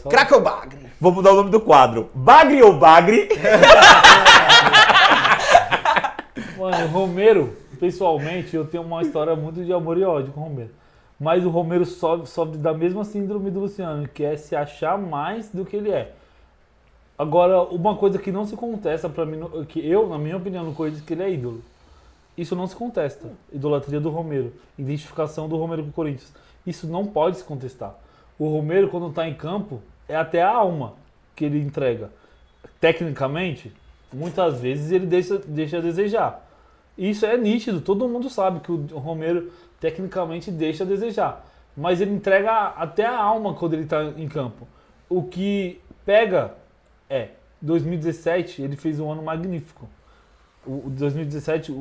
Craque ou Bagre? Vou mudar o nome do quadro. Bagre ou Bagre? Mano, o Romero, pessoalmente, eu tenho uma história muito de amor e ódio com o Romero. Mas o Romero sofre da mesma síndrome do Luciano, que é se achar mais do que ele é. Agora, uma coisa que não se contesta pra mim, que eu, na minha opinião, no Corinthians, que ele é ídolo. Isso não se contesta. Idolatria do Romero. Identificação do Romero com o Corinthians. Isso não pode se contestar. O Romero, quando está em campo, é até a alma que ele entrega. Tecnicamente, muitas vezes ele deixa a desejar. Isso é nítido, todo mundo sabe que o Romero tecnicamente deixa a desejar. Mas ele entrega até a alma quando ele está em campo. O que pega é, 2017 ele fez um ano magnífico. O 2017,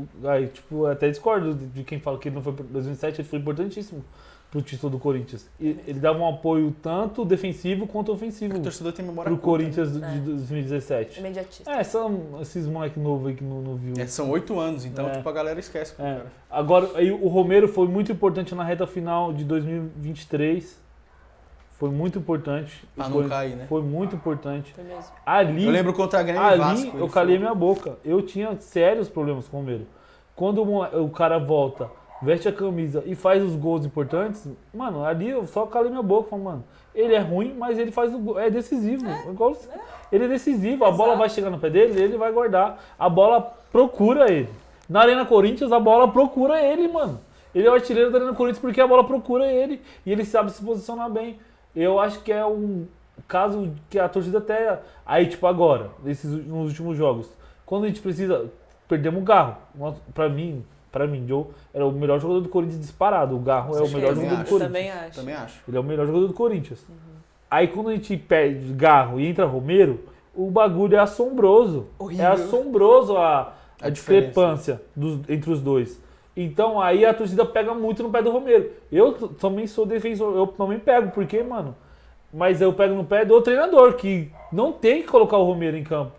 tipo, até discordo de quem fala que ele não foi. 2017 ele foi importantíssimo pro título do Corinthians. E ele dava um apoio tanto defensivo quanto ofensivo. O torcedor tem memória pro curta, Corinthians né? de 2017. Imediatista. São esses moleque novo aí que não viu. São 8 anos, então tipo, a galera esquece. Cara. Agora, aí, o Romero foi muito importante na reta final de 2023. Foi muito importante. Pra não cair, né? Foi muito importante. Foi mesmo. Ali, eu lembro contra a Grêmio e Vasco. eu calei minha boca. Eu tinha sérios problemas com o Romero. Quando o cara volta, veste a camisa e faz os gols importantes, mano, ali eu só calei minha boca. Falei, mano, ele é ruim, mas ele faz o gol. É decisivo. Ele é decisivo. A bola vai chegar no pé dele, ele vai guardar. A bola procura ele. Na Arena Corinthians, a bola procura ele, mano. Ele é o artilheiro da Arena Corinthians porque a bola procura ele. E ele sabe se posicionar bem. Eu acho que é um caso que a torcida até... Aí, tipo, agora, nos últimos jogos, quando a gente precisa... Perdemos o Garro. Pra mim, Joe, era o melhor jogador do Corinthians disparado. O Garro é o melhor jogador do Corinthians. Também acho. Ele é o melhor jogador do Corinthians. Aí, quando a gente perde Garro e entra Romero, o bagulho é assombroso. Horrível. É assombroso a discrepância entre os dois. Então aí a torcida pega muito no pé do Romero. Eu também sou defensor, eu também pego, porque, mano, mas eu pego no pé do treinador, que não tem que colocar o Romero em campo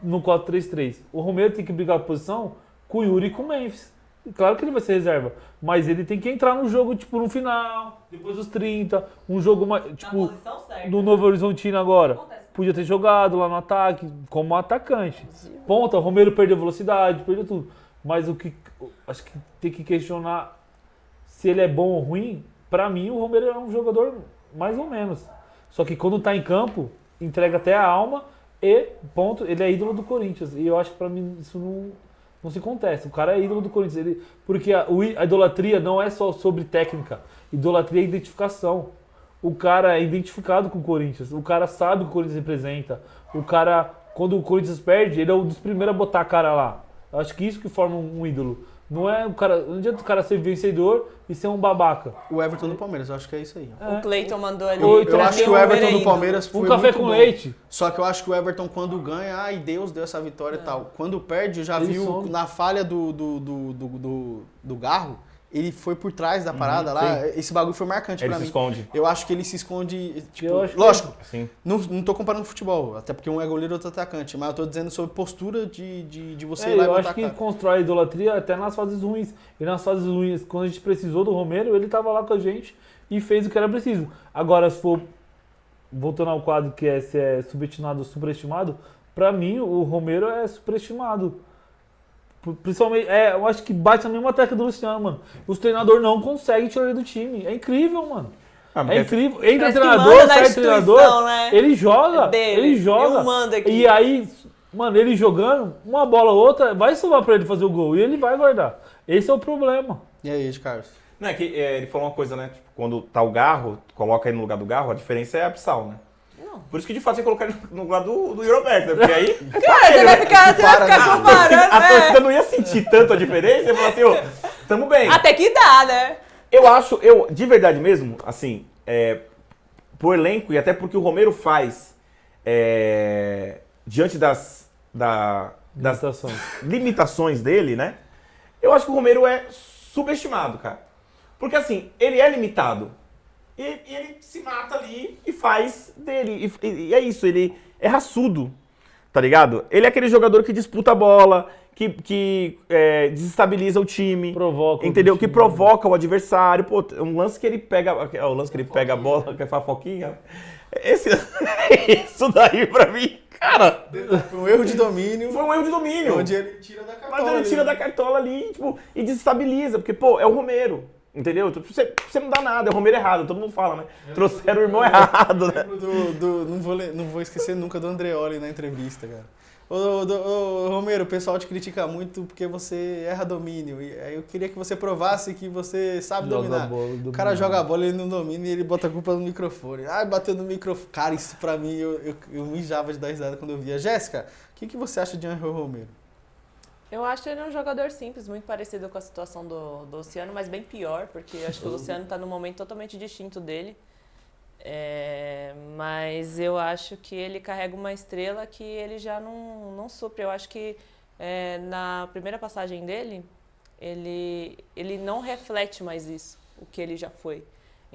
no 4-3-3. O Romero tem que brigar a posição com o Yuri e com o Memphis. Claro que ele vai ser reserva, mas ele tem que entrar no jogo, tipo, no final, depois dos 30, um jogo mais, tipo, no Novo Horizontino agora. Podia ter jogado lá no ataque, como atacante. Ponta, o Romero perdeu velocidade, perdeu tudo. Mas o que acho que tem que questionar se ele é bom ou ruim. Pra mim, o Romero é um jogador mais ou menos. Só que quando tá em campo, entrega até a alma e, ponto, ele é ídolo do Corinthians. E eu acho que pra mim isso não se contesta. O cara é ídolo do Corinthians. Porque a idolatria não é só sobre técnica. Idolatria é identificação. O cara é identificado com o Corinthians. O cara sabe o que o Corinthians representa. O cara, quando o Corinthians perde, ele é um dos primeiros a botar a cara lá. Eu acho que isso que forma um ídolo. Não adianta o cara ser vencedor e ser um babaca. O Everton do Palmeiras, eu acho que é isso aí. O Cleiton mandou ali. Eu acho que o Everton do Palmeiras foi um café muito com bom. leite. Só que eu acho que o Everton, quando ganha, Deus deu essa vitória e tal. Quando perde, eu já vi na falha do Garro, ele foi por trás da parada lá. Sim. Esse bagulho foi marcante pra mim. Ele se esconde. Eu acho que ele se esconde, tipo, Eu lógico, Sim. não tô comparando futebol, até porque um é goleiro e outro é atacante, mas eu tô dizendo sobre postura de você ir lá e eu botar acho a que cara. constrói a idolatria até nas fases ruins. E nas fases ruins, quando a gente precisou do Romero, ele tava lá com a gente e fez o que era preciso. Agora, se for, voltando ao quadro que é se é subestimado ou superestimado, pra mim o Romero é superestimado. Principalmente, eu acho que bate na mesma tecla do Luciano, mano. Os treinadores não conseguem tirar ele do time. É incrível, mano. É incrível. Entra treinador, sai treinador, né? ele joga, Eu mando aqui. E aí, mano, ele jogando, uma bola ou outra, vai salvar pra ele fazer o gol. E ele vai guardar. Esse é o problema. E aí, Carlos? Não, é que ele falou uma coisa, né? Tipo, quando tá o Garro, coloca ele no lugar do Garro, a diferença é abissal, né? Por isso que de fato você colocar ele no lugar do Roberto, né? Porque aí. Você vai ficar comparando, A torcida não ia sentir tanto a diferença e falar assim, ô, tamo bem. Até que dá, né? Eu de verdade mesmo, assim, pro elenco e até porque o Romero faz diante das limitações dele, né? Eu acho que o Romero é subestimado, cara. Porque assim, ele é limitado. E ele se mata ali e faz dele. E é isso, ele é raçudo. tá ligado? Ele é aquele jogador que disputa a bola, que desestabiliza o time. Provoca. Entendeu? Que provoca o adversário. Pô, um lance que ele pega. O lance que ele pega a bola, que faz a foquinha. Isso daí pra mim, cara. Foi um erro de domínio. Foi um erro de domínio. Onde ele tira da cartola. Mas ele tira da cartola ali, tipo, e desestabiliza. Porque, pô, é o Romero. Entendeu? Você não dá nada, é o Romero errado, todo mundo fala, né? Trouxeram o irmão errado, né? Não vou esquecer nunca do Andreoli na entrevista, cara. Ô, Romero, o pessoal te critica muito porque você erra domínio. E aí eu queria que você provasse que você sabe dominar. O cara joga a bola, ele não domina e ele bota a culpa no microfone. Ah, bateu no microfone. Cara, isso pra mim, eu mijava de dar risada quando eu via. Jéssica, o que você acha de Angel Romero? Eu acho ele um jogador simples, muito parecido com a situação do Luciano, mas bem pior, porque eu acho que o Luciano está num momento totalmente distinto dele. Mas eu acho que ele carrega uma estrela que ele já não supre. Eu acho que na primeira passagem dele, ele não reflete mais isso, o que ele já foi.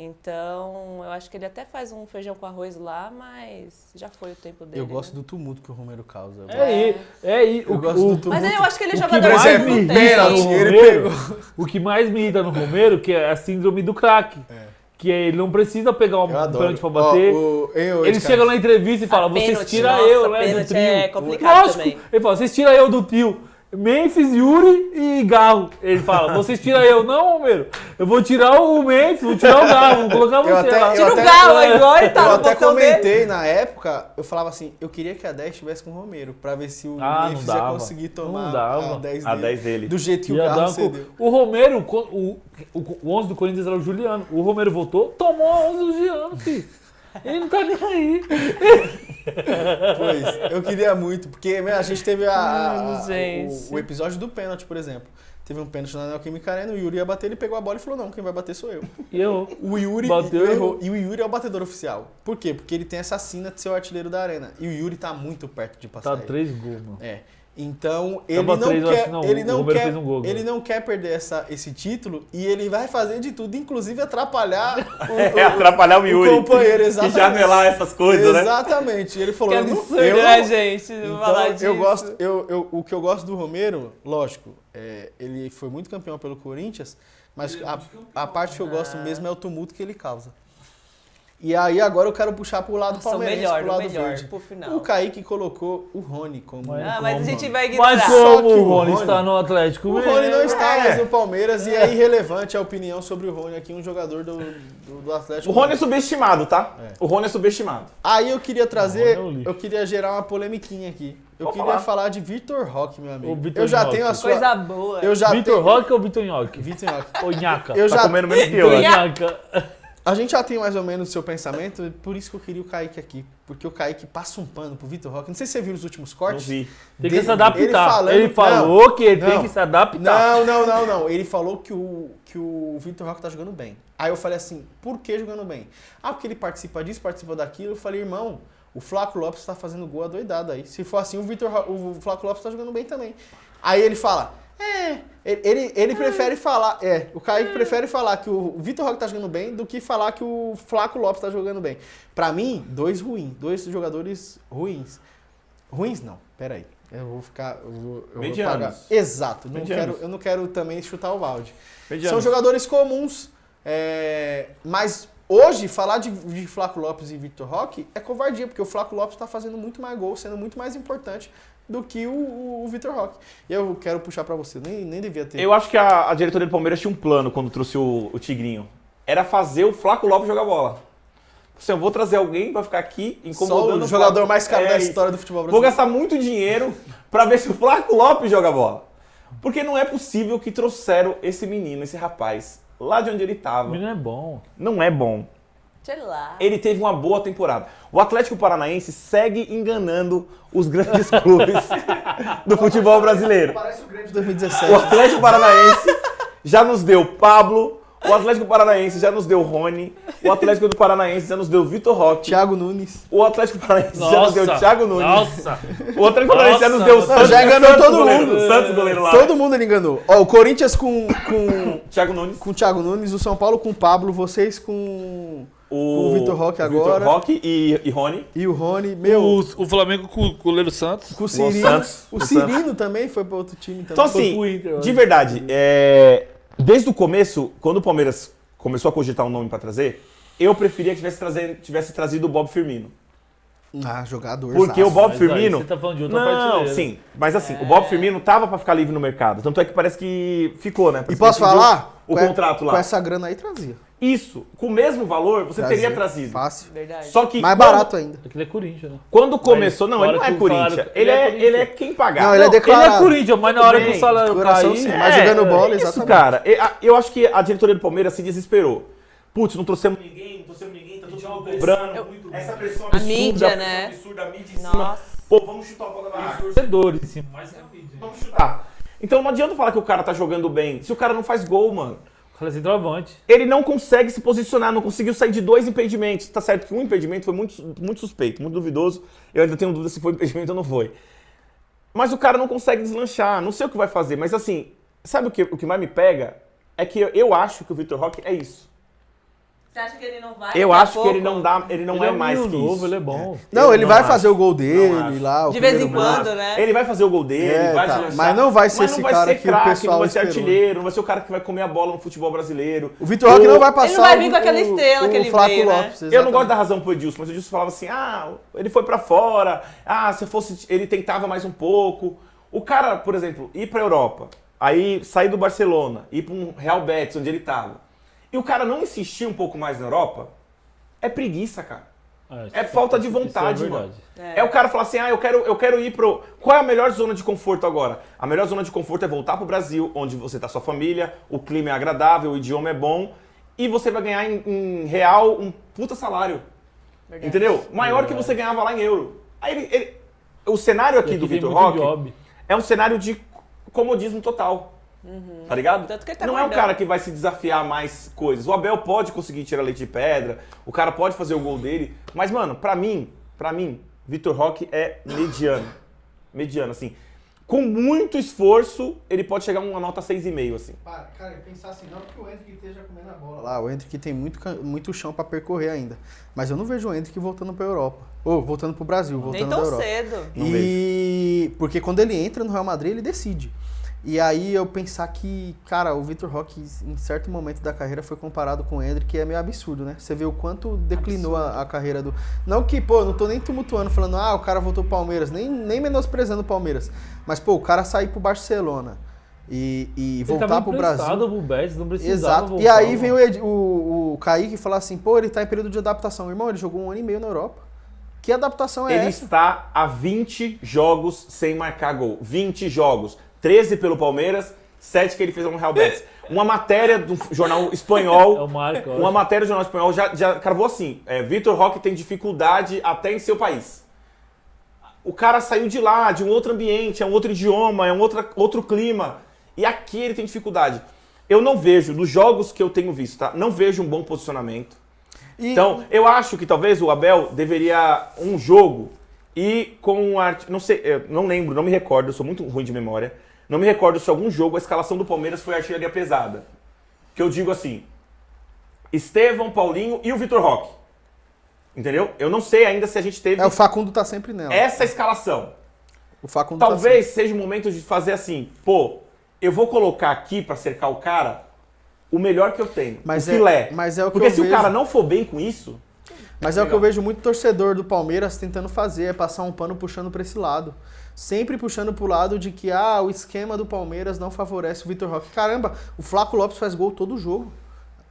Então, eu acho que ele até faz um feijão com arroz lá, mas já foi o tempo dele. Eu gosto do tumulto que o Romero causa. Eu gosto do tumulto. Mas aí eu acho que ele é jogador O que mais me irrita no Romero, que é a síndrome do craque. Que ele não precisa pegar um pênalti pra bater. Ele chega na entrevista e fala, vocês tiram eu, né, do trio. É complicado. Lógico, também. Ele fala, vocês tiram eu do trio. Memphis, Yuri e Garro. Ele fala, vocês tiram eu. Não, Romero, eu vou tirar o Memphis, vou tirar o Garro, vou colocar você lá. Tira o Garro igual ele tá Eu até comentei na época, eu falava assim, eu queria que a 10 estivesse com o Romero, pra ver se o Memphis ia conseguir tomar a 10 dele. Do jeito que o Garro cedeu. O Romero, o 11 do Corinthians era o Juliano. O Romero voltou, tomou a 11 do Juliano, filho. Ele não tá nem aí. Pois, eu queria muito, porque a gente teve o episódio do pênalti, por exemplo. Teve um pênalti na Neoquímica Arena, o Yuri ia bater, ele pegou a bola e falou, não, quem vai bater sou eu. E errou. O Yuri errou. E o Yuri é o batedor oficial. Por quê? Porque ele tem essa sina de ser o artilheiro da arena. E o Yuri tá muito perto de passar. Tá 3 gols, mano. Então, ele não quer perder esse título e ele vai fazer de tudo, inclusive atrapalhar atrapalhar o Yuri. O companheiro, exatamente. E janelar essas coisas, né? Exatamente. Ele falou, que absurdo, né, gente? Falar disso. O que eu gosto do Romero, lógico, ele foi muito campeão pelo Corinthians, mas a parte que eu gosto mesmo é o tumulto que ele causa. E aí agora eu quero puxar pro lado palmeirense, pro lado verde. Pro final. O Kaique colocou o Rony como... mas a gente vai ignorar. Mas como o Rony está no Atlético? O Rony não está mais no Palmeiras e é irrelevante a opinião sobre o Rony aqui, um jogador do Atlético. O Rony é subestimado, tá? O Rony é subestimado. Aí eu queria trazer, eu queria gerar uma polemiquinha aqui. Eu queria falar de Vitor Roque, meu amigo. Eu já tenho a sua... Coisa boa. Vitor Roque ou Vitor Nhoque? Vitor Nhoque. Ou Nhaca? Eu já... comendo menos que eu, né? A gente já tem mais ou menos o seu pensamento, por isso que eu queria o Kaique aqui. Porque o Kaique passa um pano pro Vitor Roque. Não sei se você viu os últimos cortes. Não vi. Tem que se adaptar. Ele falou que ele tem que se adaptar. Não. Ele falou que o Vitor Roque tá jogando bem. Aí eu falei assim, por que jogando bem? Porque ele participa disso, participa daquilo. Eu falei, irmão, o Flaco Lopes tá fazendo gol adoidado aí. Se for assim, o Flaco Lopes tá jogando bem também. Aí ele fala... Ele prefere falar, o Kaique prefere falar que o Vitor Roque tá jogando bem do que falar que o Flaco Lopes tá jogando bem. Pra mim, dois jogadores ruins. Ruins não, peraí. Eu vou ficar... Eu vou pagar. Exato, eu não quero também chutar o balde. São jogadores comuns, mas hoje falar de Flaco Lopes e Vitor Roque é covardia, porque o Flaco Lopes tá fazendo muito mais gol, sendo muito mais importante do que o Vitor Roque. E eu quero puxar pra você, nem devia ter. Eu acho que a diretoria do Palmeiras tinha um plano quando trouxe o Tigrinho. Era fazer o Flaco Lopes jogar bola. Assim, eu vou trazer alguém pra ficar aqui incomodando o jogador mais caro da história do futebol brasileiro. Vou gastar muito dinheiro pra ver se o Flaco Lopes joga bola. Porque não é possível que trouxeram esse menino, esse rapaz, lá de onde ele tava. O menino é bom. Não é bom. Sei lá. Ele teve uma boa temporada. O Atlético Paranaense segue enganando os grandes clubes do futebol brasileiro. Parece o Grêmio de 2017. O Atlético Paranaense já nos deu Pablo, o Atlético Paranaense já nos deu Rony, o Atlético Paranaense já nos deu Vitor Roque. Thiago Nunes. O Atlético Paranaense já nos deu Thiago Nunes. Nossa! O Atlético Paranaense já nos deu Santos. Já enganou todo mundo. Santos, goleiro lá. Todo mundo ele enganou. Ó, o Corinthians com Thiago Nunes. Com o Thiago Nunes, o São Paulo com o Pablo, vocês com o Vitor Roque agora. Vitor Roque e Rony. E o Rony, meu... O Flamengo com o goleiro Santos. Com o Cirino. Santos. O Cirino também foi para outro time. Também. Então assim, de verdade, desde o começo, quando o Palmeiras começou a cogitar um nome para trazer, eu preferia que tivesse trazido o Bob Firmino. Jogador. Porque o Bob Firmino... Você tá falando de outra Não, partida. sim. Mas assim, o Bob Firmino tava para ficar livre no mercado. Tanto é que parece que ficou, né? E posso falar? O contrato lá. Com essa grana aí trazia. Isso. Com o mesmo valor, você teria trazido. Fácil. Verdade. Só que Mais barato ainda. Aquele é Corinthians, né? Quando começou... Mas Não, ele não é Corinthians. Ele é quem pagar. Não, ele é declarado. Ele é Corinthians, mas na hora que o salário Coração, cair... sim, mas jogando bola, isso, exatamente. cara. Eu acho que a diretoria do Palmeiras se desesperou. Putz, não trouxemos ninguém, tá todo mundo cobrando. Essa pressão absurda, mídia, né? absurda, a mídia em Nossa. cima. Pô, vamos chutar o bola da barra. Torcedores em cima, mais que a mídia. Vamos chutar. Então não adianta falar que o cara tá jogando bem, se o cara não faz gol, mano. O cara é centroavante. Ele não consegue se posicionar, não conseguiu sair de 2 impedimentos. Tá certo que um impedimento foi muito suspeito, muito duvidoso. Eu ainda tenho dúvida se foi impedimento ou não foi. Mas o cara não consegue deslanchar, não sei o que vai fazer. Mas assim, sabe o que mais me pega? É que eu acho que o Vitor Roque é isso. Você acha que ele não vai? Eu acho que ele não é mais que novo, isso. ele é bom. Não, ele vai fazer o gol Não dele acho. lá. o De vez em primeiro gol. quando, né? Ele vai fazer o gol dele, vai tá. se lançar. Mas não vai ser Mas esse não vai cara ser que o craque, pessoal não vai ser esperou. artilheiro, não vai ser o cara que vai comer a bola no futebol brasileiro. O Vitor Roque não vai passar. Ele não vai vir com aquela estrela que ele Flávio veio, né? Lopes, Eu não gosto da razão pro Edilson, mas o Edilson falava assim, ele foi pra fora, se fosse, ele tentava mais um pouco. O cara, por exemplo, ir pra Europa, aí sair do Barcelona, ir pra um Real Betis, onde ele tava, e o cara não insistir um pouco mais na Europa, é preguiça, cara. É falta de vontade, mano. É o cara falar assim, eu quero ir pro... Qual é a melhor zona de conforto agora? A melhor zona de conforto é voltar pro Brasil, onde você tá com sua família, o clima é agradável, o idioma é bom, e você vai ganhar em real um puta salário. Verdade. Entendeu? Maior que você ganhava lá em euro. Aí o cenário aqui do Vitor Roque é um cenário de comodismo total. Tá ligado? Tanto que ele tá não é um guardando. cara que vai se desafiar mais coisas. O Abel pode conseguir tirar leite de pedra, o cara pode fazer o gol dele, mas, mano, pra mim, Vitor Roque é mediano. Mediano, assim. Com muito esforço, ele pode chegar a uma nota 6,5, assim. Cara, pensar assim, não que o Endrick esteja comendo a bola lá. O Endrick tem muito chão pra percorrer ainda. Mas eu não vejo o Endrick voltando pra Europa. Ou voltando pro Brasil, voltando Nem da tão Europa. cedo. Porque quando ele entra no Real Madrid, ele decide. E aí eu pensar que, cara, o Vitor Roque, em certo momento da carreira, foi comparado com o Endrick, que é meio absurdo, né? Você vê o quanto declinou a carreira do... Não que, não tô nem tumultuando, falando, o cara voltou pro Palmeiras, nem menosprezando o Palmeiras. Mas, o cara sair pro Barcelona e voltar pro Brasil... Pro Betis, não precisava Exato. voltar, E aí mano. vem o Kaique e fala assim, ele tá em período de adaptação. Irmão, ele jogou 1 ano e meio na Europa. Que adaptação é Ele essa? está há 20 jogos sem marcar gol. 20 jogos. 13 pelo Palmeiras, 7 que ele fez no Real Betis. Uma matéria do jornal espanhol. É o Marco, uma matéria do jornal espanhol já cravou assim: Vitor Roque tem dificuldade até em seu país. O cara saiu de lá, de um outro ambiente, é um outro idioma, é um outro clima. E aqui ele tem dificuldade. Eu não vejo, dos jogos que eu tenho visto, tá? Não vejo um bom posicionamento. Então, eu acho que talvez o Abel deveria, um jogo, ir com não sei, eu não lembro, não me recordo, eu sou muito ruim de memória. Não me recordo se algum jogo a escalação do Palmeiras foi artilharia pesada. Que eu digo assim, Estevão, Paulinho e o Vitor Roque. Entendeu? Eu não sei ainda se a gente teve O Facundo tá sempre nela. essa escalação. O Facundo Talvez seja o momento de fazer assim, eu vou colocar aqui pra cercar o cara o melhor que eu tenho, Mas o filé. mas é o que Porque eu se vejo. o cara não for bem com isso... Mas é o que eu vejo muito torcedor do Palmeiras tentando fazer, é passar um pano puxando pra esse lado. Sempre puxando pro lado de que, o esquema do Palmeiras não favorece o Vitor Roque. Caramba, o Flaco Lopes faz gol todo jogo.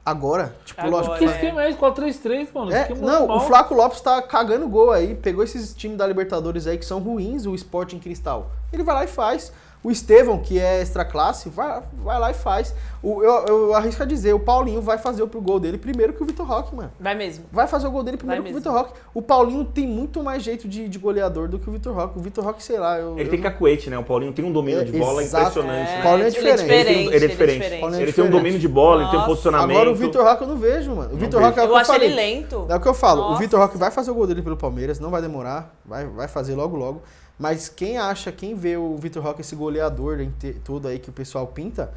Agora. Lógico Que que esquema é esse? 4-3-3, mano. Esquema não, normal. o Flaco Lopes tá cagando gol aí, pegou esses times da Libertadores aí que são ruins, o Sporting Cristal. Ele vai lá e faz. O Estevão, que é extra classe, vai lá e faz. Eu arrisco a dizer, o Paulinho vai fazer o gol dele primeiro que o Vitor Roque, mano. Vai mesmo. Vai fazer o gol dele primeiro que o Vitor Roque. O Paulinho tem muito mais jeito de goleador do que o Vitor Roque. O Vitor Roque, sei lá... Ele tem cacuete, né? O Paulinho tem um domínio de bola exato. impressionante. O Paulinho é diferente. Ele é diferente. Paulinho é Ele tem um diferente. domínio de bola, ele tem um Nossa. posicionamento. Agora o Vitor Roque eu não vejo, mano. O Vitor Roque é o que Eu eu acho falei. ele lento. É o que eu falo. O Nossa. Vitor Roque vai fazer o gol dele pelo Palmeiras, não vai demorar, vai fazer logo. Mas quem vê o Vitor Roque esse goleador tudo aí que o pessoal pinta,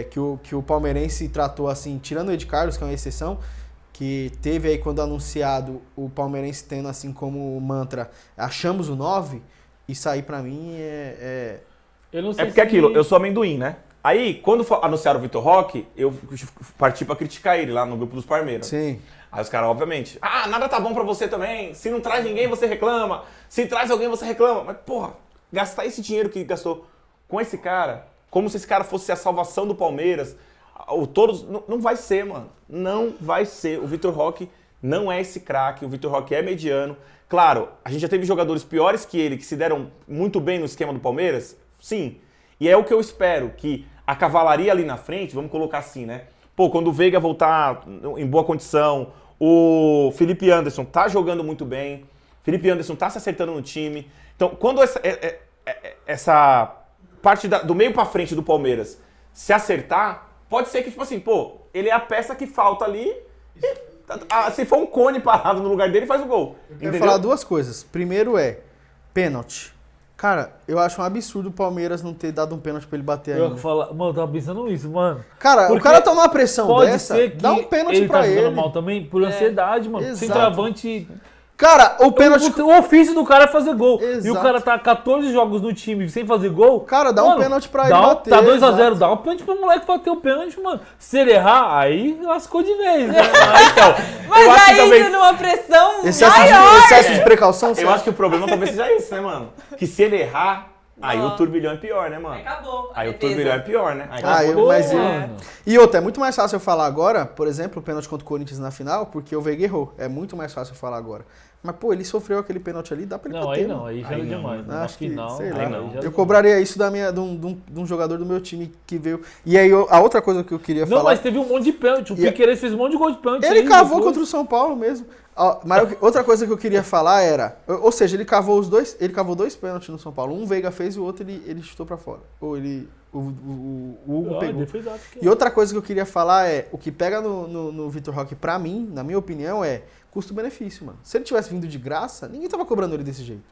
que o palmeirense tratou assim, tirando o Ed Carlos, que é uma exceção, que teve aí quando anunciado o palmeirense tendo assim como mantra, achamos o 9, isso aí pra mim Eu não sei porque aquilo, eu sou amendoim, né? Aí, quando anunciaram o Vitor Roque, eu parti pra criticar ele lá no grupo dos Parmeiras. Sim. Aí os caras, obviamente, nada tá bom pra você também. Se não traz ninguém, você reclama. Se traz alguém, você reclama. Mas, porra, gastar esse dinheiro que gastou com esse cara, como se esse cara fosse a salvação do Palmeiras, não vai ser, mano. Não vai ser. O Vitor Roque não é esse craque. O Vitor Roque é mediano. Claro, a gente já teve jogadores piores que ele, que se deram muito bem no esquema do Palmeiras. Sim. E é o que eu espero, que a cavalaria ali na frente, vamos colocar assim, né? Pô, quando o Veiga voltar em boa condição, o Felipe Anderson tá jogando muito bem, Felipe Anderson tá se acertando no time. Então, quando essa parte do meio pra frente do Palmeiras se acertar, pode ser que, tipo assim, pô, ele é a peça que falta ali. Se for um Cone parado no lugar dele, faz o gol. Eu quero falar duas coisas. Primeiro pênalti. Cara, eu acho um absurdo o Palmeiras não ter dado um pênalti pra ele bater ainda. Mano, eu tava pensando nisso, mano. Cara, porque o cara tá numa pressão pode dessa, ser que dá um pênalti pra tá ele. jogando mal também por ansiedade, mano. Exato. Centroavante... Cara, o pênalti... O ofício do cara é fazer gol. Exato. E o cara tá 14 jogos no time sem fazer gol. Cara, dá um pênalti pra ele bater. Tá 2x0, exato. dá um pênalti pro moleque bater o pênalti, mano. Se ele errar, aí lascou de vez, né? Então, Mas eu acho que aí talvez- entra numa pressão Excesso de precaução, Eu acho que o problema talvez seja isso, né, mano? Que se ele errar, aí Não. o turbilhão é pior, né, mano? Acabou. Aí o turbilhão é pior, né? Aí mano. E outra, é muito mais fácil eu falar agora, por exemplo, o pênalti contra o Corinthians na final, porque o Veiga errou. É muito mais fácil eu falar agora. Mas, pô, ele sofreu aquele pênalti ali, dá pra ele Não, bater. aí não, mano. aí já é Aí não, demais. né? Na Acho que, final, sei lá, aí não. já Eu cobraria isso de um jogador do meu time que veio. E aí, a outra coisa que eu queria Não, falar... mas teve um monte de pênalti. O Piquerez fez um monte de gol de pênalti. Ele aí cavou depois. contra o São Paulo mesmo. Mas outra coisa que eu queria falar era... Ou seja, ele cavou dois pênaltis no São Paulo. Um Veiga fez e o outro ele chutou pra fora. Ou o Hugo pegou. E outra coisa que eu queria falar o que pega no Vitor Roque pra mim, na minha opinião, é custo-benefício, mano. Se ele tivesse vindo de graça, ninguém tava cobrando ele desse jeito.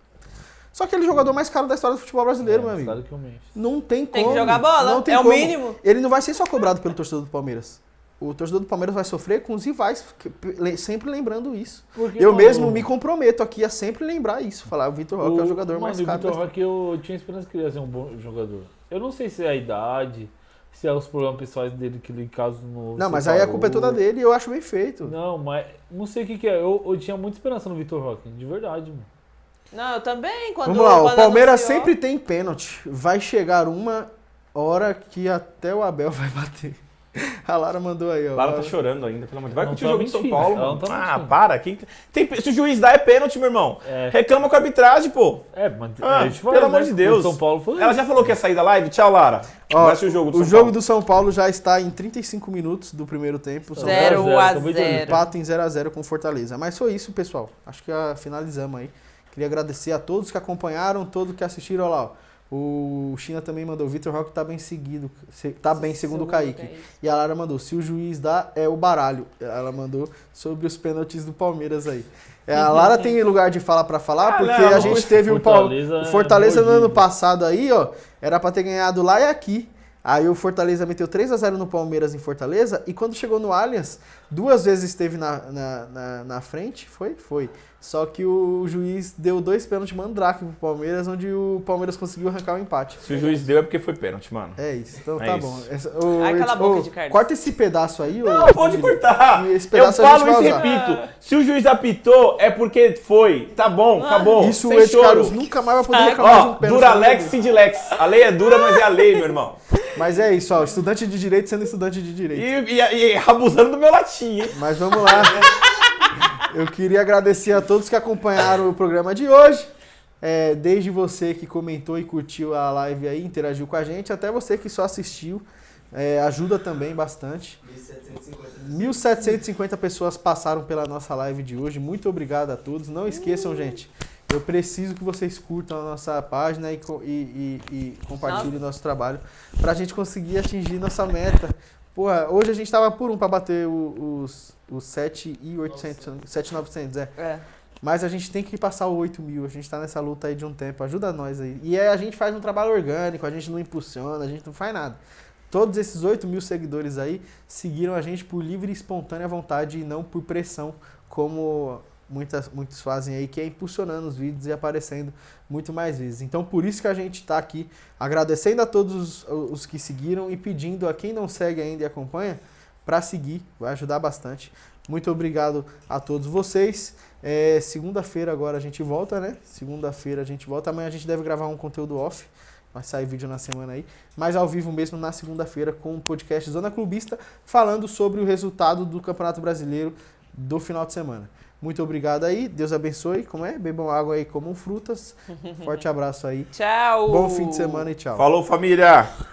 Só que ele é o jogador mais caro da história do futebol brasileiro, meu amigo. Não tem como. Tem que jogar bola, não tem é o como. mínimo. Ele não vai ser só cobrado pelo torcedor do Palmeiras. O torcedor do Palmeiras vai sofrer com os rivais, sempre lembrando isso. Eu mesmo me comprometo aqui a sempre lembrar isso. Falar, o Vitor Roque é o jogador mais caro. O Vitor Roque, eu tinha esperança que ele ia ser um bom jogador. Eu não sei se é a idade, se é os problemas pessoais dele que ele caso no... Não, mas aí a culpa é toda dele e eu acho bem feito. Não, mas não sei o que é. Eu tinha muita esperança no Vitor Roque, de verdade, mano. Não, eu também. Vamos lá, o Palmeiras anunciou... sempre tem pênalti. Vai chegar uma hora que até o Abel vai bater. A Lara mandou aí, ó. Lara tá chorando ainda, pelo amor de Deus. Vai Não curtir tá o jogo de São mentindo, Paulo, ela mano. não tá Ah, mentindo. para. Se o juiz dá, é pênalti, meu irmão. É. Reclama com a arbitragem, pô. Mas Ah, a gente pelo falou, amor né, de que Deus. o São Paulo foi Ela isso. já falou que ia sair da live? Tchau, Lara. Ó, Vai assistir o jogo do o São jogo Paulo. do São Paulo já está em 35 minutos do primeiro tempo. São 0-0. empate em 0x0 com Fortaleza. Mas foi isso, pessoal. Acho que finalizamos aí. Queria agradecer a todos que acompanharam, todos que assistiram. Olha lá, ó. O China também mandou, o Vitor Roque tá bem seguido, tá bem segundo o Kaique. E a Lara mandou, se o juiz dá, é o baralho. Ela mandou sobre os pênaltis do Palmeiras aí. A Lara tem lugar de fala pra falar, porque não, a gente teve o Fortaleza no ano mordido. passado aí, ó, era pra ter ganhado lá e aqui. Aí o Fortaleza meteu 3x0 no Palmeiras em Fortaleza, e quando chegou no Allianz, 2 vezes esteve na frente, foi. Só que o juiz deu 2 pênaltis mandrake pro Palmeiras, onde o Palmeiras conseguiu arrancar o empate. Se o juiz deu é porque foi pênalti, mano. É isso, então É tá isso. bom. Ai, cala a boca de Carlos. Corta esse pedaço aí, Não, pode cortar. Esse Eu pedaço a falo gente isso e vai usar. repito. Se o juiz apitou, é porque foi. Tá bom, acabou. Isso o Sem Ed choro. Carlos nunca mais vai poder reclamar de Ó, um pênalti. Duralex, Sidilex. A lei é dura, mas é a lei, meu irmão. Mas é isso, ó, estudante de direito sendo estudante de direito. E abusando do meu latim, hein? Mas vamos lá. Eu queria agradecer a todos que acompanharam o programa de hoje. Desde você que comentou e curtiu a live aí, interagiu com a gente, até você que só assistiu. Ajuda também bastante. 1.750 pessoas passaram pela nossa live de hoje. Muito obrigado a todos. Não esqueçam, gente. Eu preciso que vocês curtam a nossa página e compartilhem o nosso trabalho pra gente conseguir atingir nossa meta. Porra, hoje a gente tava por pra bater os 7.900, Mas a gente tem que passar o 8.000, a gente tá nessa luta aí de um tempo, ajuda nós aí. E aí a gente faz um trabalho orgânico, a gente não impulsiona, a gente não faz nada. Todos esses 8 mil seguidores aí seguiram a gente por livre e espontânea vontade e não por pressão, como muitos fazem aí, que é impulsionando os vídeos e aparecendo muito mais vezes. Então, por isso que a gente está aqui agradecendo a todos os que seguiram e pedindo a quem não segue ainda e acompanha para seguir, vai ajudar bastante. Muito obrigado a todos vocês. Segunda-feira agora a gente volta, né? Segunda-feira a gente volta. Amanhã a gente deve gravar um conteúdo off. Vai sair vídeo na semana aí. Mas ao vivo mesmo na segunda-feira com o podcast Zona Clubista, falando sobre o resultado do Campeonato Brasileiro do final de semana. Muito obrigado aí. Deus abençoe. Como é? Bebam água aí, comam frutas. Forte abraço aí. Tchau. Bom fim de semana e tchau. Falou, família!